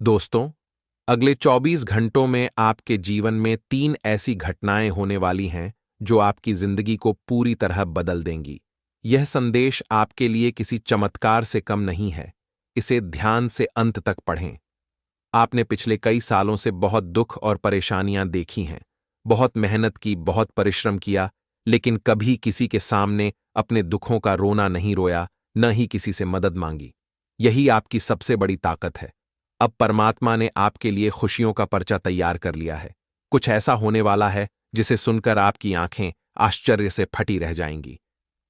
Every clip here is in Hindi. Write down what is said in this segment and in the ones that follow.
दोस्तों, अगले 24 घंटों में आपके जीवन में 3 ऐसी घटनाएं होने वाली हैं जो आपकी जिंदगी को पूरी तरह बदल देंगी। यह संदेश आपके लिए किसी चमत्कार से कम नहीं है। इसे ध्यान से अंत तक पढ़ें। आपने पिछले कई सालों से बहुत दुख और परेशानियां देखी हैं, बहुत मेहनत की, बहुत परिश्रम किया, लेकिन कभी किसी के सामने अपने दुखों का रोना नहीं रोया, न ही किसी से मदद मांगी। यही आपकी सबसे बड़ी ताकत है। अब परमात्मा ने आपके लिए खुशियों का पर्चा तैयार कर लिया है। कुछ ऐसा होने वाला है जिसे सुनकर आपकी आंखें आश्चर्य से फटी रह जाएंगी।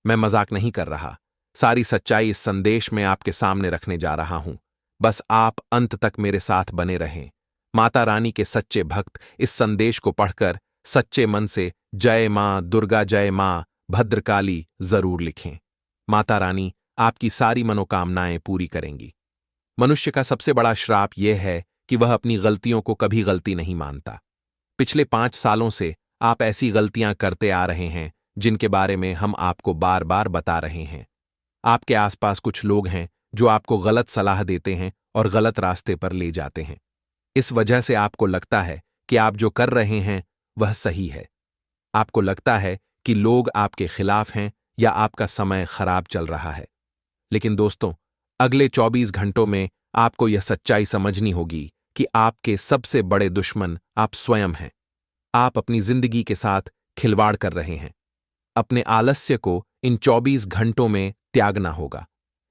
मैं मजाक नहीं कर रहा। सारी सच्चाई इस संदेश में आपके सामने रखने जा रहा हूं। बस आप अंत तक मेरे साथ बने रहें। माता रानी के सच्चे भक्त इस संदेश को पढ़कर सच्चे मन से जय मां दुर्गा, जय मां भद्रकाली जरूर लिखें। माता रानी आपकी सारी मनोकामनाएं पूरी करेंगी। मनुष्य का सबसे बड़ा श्राप यह है कि वह अपनी गलतियों को कभी गलती नहीं मानता। पिछले 5 सालों से आप ऐसी गलतियां करते आ रहे हैं जिनके बारे में हम आपको बार बार बता रहे हैं। आपके आसपास कुछ लोग हैं जो आपको गलत सलाह देते हैं और गलत रास्ते पर ले जाते हैं। इस वजह से आपको लगता है कि आप जो कर रहे हैं वह सही है। आपको लगता है कि लोग आपके खिलाफ हैं या आपका समय खराब चल रहा है। लेकिन दोस्तों, अगले 24 घंटों में आपको यह सच्चाई समझनी होगी कि आपके सबसे बड़े दुश्मन आप स्वयं हैं। आप अपनी जिंदगी के साथ खिलवाड़ कर रहे हैं। अपने आलस्य को इन 24 घंटों में त्यागना होगा।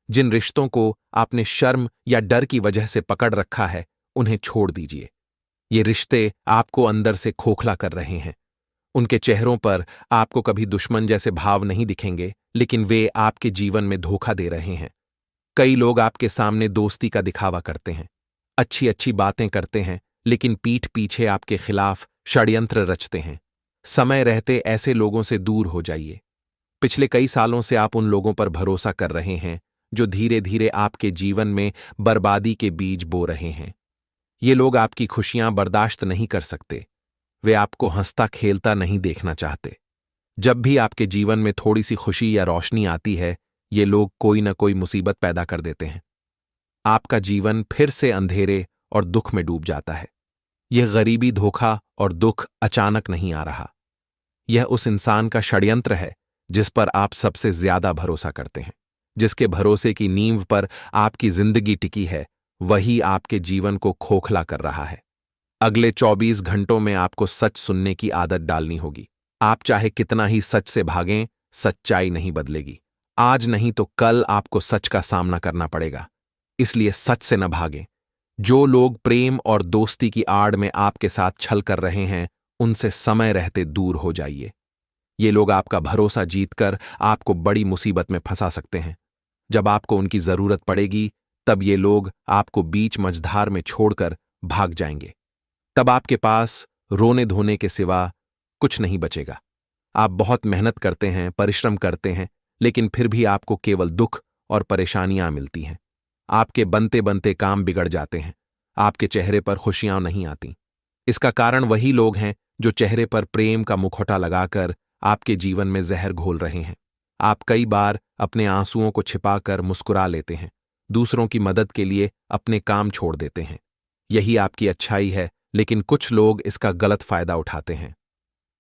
जिन रिश्तों को आपने शर्म या डर की वजह से पकड़ रखा है, उन्हें छोड़ दीजिए। ये रिश्ते आपको अंदर से खोखला कर रहे हैं। उनके चेहरों पर आपको कभी दुश्मन जैसे भाव नहीं दिखेंगे, लेकिन वे आपके जीवन में धोखा दे रहे हैं। कई लोग आपके सामने दोस्ती का दिखावा करते हैं, अच्छी अच्छी बातें करते हैं, लेकिन पीठ पीछे आपके खिलाफ षड्यंत्र रचते हैं। समय रहते ऐसे लोगों से दूर हो जाइए। पिछले कई सालों से आप उन लोगों पर भरोसा कर रहे हैं जो धीरे धीरे आपके जीवन में बर्बादी के बीज बो रहे हैं। ये लोग आपकी खुशियां बर्दाश्त नहीं कर सकते। वे आपको हंसता खेलता नहीं देखना चाहते। जब भी आपके जीवन में थोड़ी सी खुशी या रोशनी आती है, ये लोग कोई ना कोई मुसीबत पैदा कर देते हैं। आपका जीवन फिर से अंधेरे और दुख में डूब जाता है। यह गरीबी, धोखा और दुख अचानक नहीं आ रहा। यह उस इंसान का षड्यंत्र है जिस पर आप सबसे ज्यादा भरोसा करते हैं, जिसके भरोसे की नींव पर आपकी जिंदगी टिकी है। वही आपके जीवन को खोखला कर रहा है। अगले 24 घंटों में आपको सच सुनने की आदत डालनी होगी। आप चाहे कितना ही सच से भागें, सच्चाई नहीं बदलेगी। आज नहीं तो कल आपको सच का सामना करना पड़ेगा। इसलिए सच से न भागें। जो लोग प्रेम और दोस्ती की आड़ में आपके साथ छल कर रहे हैं, उनसे समय रहते दूर हो जाइए। ये लोग आपका भरोसा जीतकर आपको बड़ी मुसीबत में फंसा सकते हैं। जब आपको उनकी जरूरत पड़ेगी, तब ये लोग आपको बीच मझधार में छोड़कर भाग जाएंगे। तब आपके पास रोने धोने के सिवा कुछ नहीं बचेगा। आप बहुत मेहनत करते हैं, परिश्रम करते हैं, लेकिन फिर भी आपको केवल दुख और परेशानियां मिलती हैं। आपके बनते बनते काम बिगड़ जाते हैं। आपके चेहरे पर खुशियां नहीं आती। इसका कारण वही लोग हैं जो चेहरे पर प्रेम का मुखौटा लगाकर आपके जीवन में जहर घोल रहे हैं। आप कई बार अपने आंसुओं को छिपाकर मुस्कुरा लेते हैं, दूसरों की मदद के लिए अपने काम छोड़ देते हैं। यही आपकी अच्छाई है, लेकिन कुछ लोग इसका गलत फायदा उठाते हैं।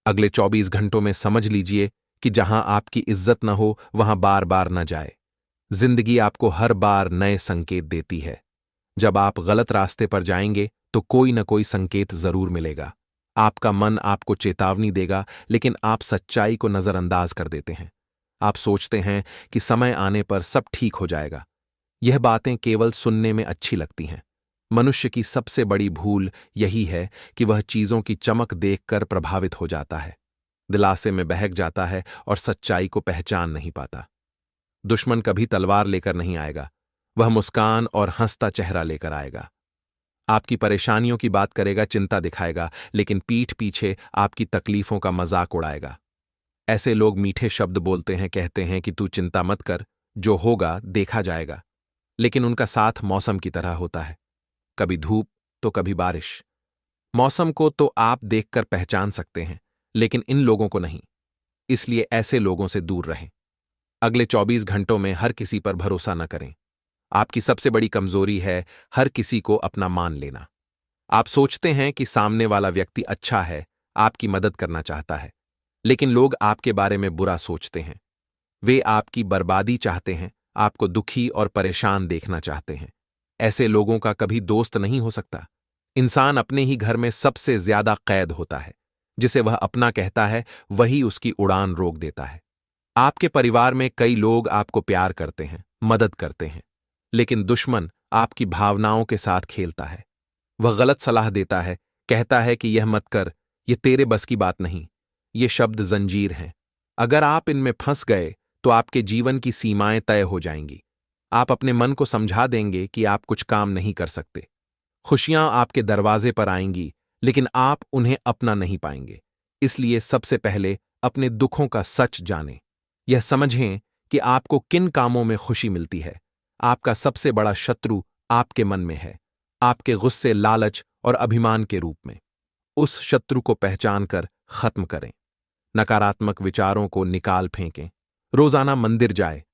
अगले 24 घंटों में समझ लीजिए कि जहां आपकी इज्जत न हो, वहां बार बार न जाए। जिंदगी आपको हर बार नए संकेत देती है। जब आप गलत रास्ते पर जाएंगे तो कोई न कोई संकेत जरूर मिलेगा। आपका मन आपको चेतावनी देगा, लेकिन आप सच्चाई को नजरअंदाज कर देते हैं। आप सोचते हैं कि समय आने पर सब ठीक हो जाएगा। यह बातें केवल सुनने में अच्छी लगती हैं। मनुष्य की सबसे बड़ी भूल यही है कि वह चीजों की चमक देखकर प्रभावित हो जाता है, दिलासे में बहक जाता है और सच्चाई को पहचान नहीं पाता। दुश्मन कभी तलवार लेकर नहीं आएगा, वह मुस्कान और हंसता चेहरा लेकर आएगा। आपकी परेशानियों की बात करेगा, चिंता दिखाएगा, लेकिन पीठ पीछे आपकी तकलीफों का मजाक उड़ाएगा। ऐसे लोग मीठे शब्द बोलते हैं, कहते हैं कि तू चिंता मत कर, जो होगा देखा जाएगा। लेकिन उनका साथ मौसम की तरह होता है, कभी धूप तो कभी बारिश। मौसम को तो आप देखकर पहचान सकते हैं, लेकिन इन लोगों को नहीं। इसलिए ऐसे लोगों से दूर रहें। अगले 24 घंटों में हर किसी पर भरोसा न करें। आपकी सबसे बड़ी कमजोरी है हर किसी को अपना मान लेना। आप सोचते हैं कि सामने वाला व्यक्ति अच्छा है, आपकी मदद करना चाहता है, लेकिन लोग आपके बारे में बुरा सोचते हैं। वे आपकी बर्बादी चाहते हैं, आपको दुखी और परेशान देखना चाहते हैं। ऐसे लोगों का कभी दोस्त नहीं हो सकता। इंसान अपने ही घर में सबसे ज्यादा कैद होता है। जिसे वह अपना कहता है, वही उसकी उड़ान रोक देता है। आपके परिवार में कई लोग आपको प्यार करते हैं, मदद करते हैं, लेकिन दुश्मन आपकी भावनाओं के साथ खेलता है। वह गलत सलाह देता है, कहता है कि यह मत कर, यह तेरे बस की बात नहीं। ये शब्द जंजीर हैं। अगर आप इनमें फंस गए तो आपके जीवन की सीमाएं तय हो जाएंगी। आप अपने मन को समझा देंगे कि आप कुछ काम नहीं कर सकते। खुशियां आपके दरवाजे पर आएंगी, लेकिन आप उन्हें अपना नहीं पाएंगे। इसलिए सबसे पहले अपने दुखों का सच जानें। यह समझें कि आपको किन कामों में खुशी मिलती है। आपका सबसे बड़ा शत्रु आपके मन में है, आपके गुस्से, लालच और अभिमान के रूप में। उस शत्रु को पहचान कर खत्म करें। नकारात्मक विचारों को निकाल फेंकें। रोजाना मंदिर जाए।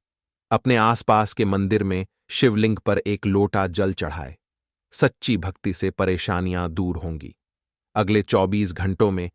अपने आसपास के मंदिर में शिवलिंग पर एक लोटा जल चढ़ाए। सच्ची भक्ति से परेशानियां दूर होंगी। अगले 24 घंटों में